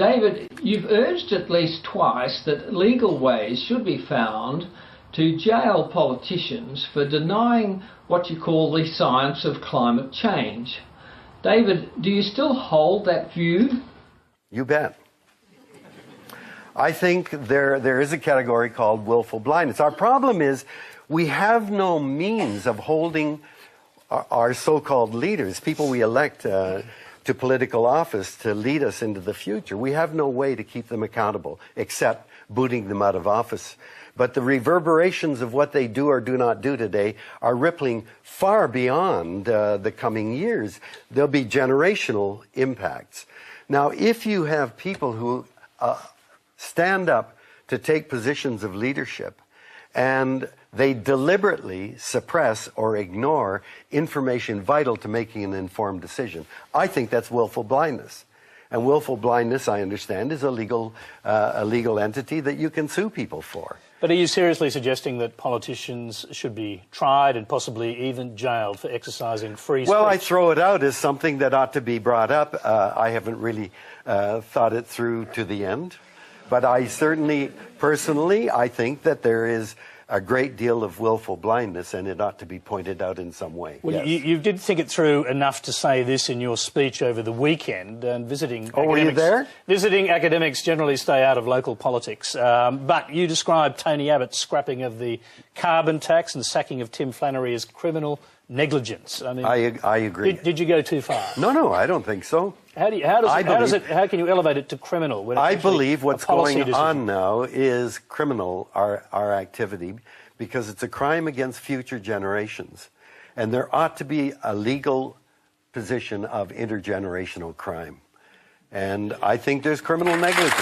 David, you've urged at least twice that legal ways should be found to jail politicians for denying what you call the science of climate change. David, do you still hold that view? You bet. I think there is a category called willful blindness. Our problem is we have no means of holding our so-called leaders, people we elect to political office to lead us into the future. We have no way to keep them accountable except booting them out of office. But the reverberations of what they do or do not do today are rippling far beyond the coming years. There'll be generational impacts. Now, if you have people who stand up to take positions of leadership and they deliberately suppress or ignore information vital to making an informed decision, I think that's willful blindness. And willful blindness, I understand, is a legal entity that you can sue people for. But are you seriously suggesting that politicians should be tried and possibly even jailed for exercising free speech? Well, I throw it out as something that ought to be brought up. I haven't really thought it through to the end. But I certainly, personally, I think that there is a great deal of willful blindness, and it ought to be pointed out in some way. Well, yes. you did think it through enough to say this in your speech over the weekend, and visiting academics. Were you there? Visiting academics generally stay out of local politics. But you described Tony Abbott's scrapping of the carbon tax and the sacking of Tim Flannery as criminal negligence. I mean, I agree. Did you go too far? No, I don't think so. How can you elevate it to criminal? When I believe what's going on now is criminal, our activity, because it's a crime against future generations. And there ought to be a legal position of intergenerational crime. And I think there's criminal negligence.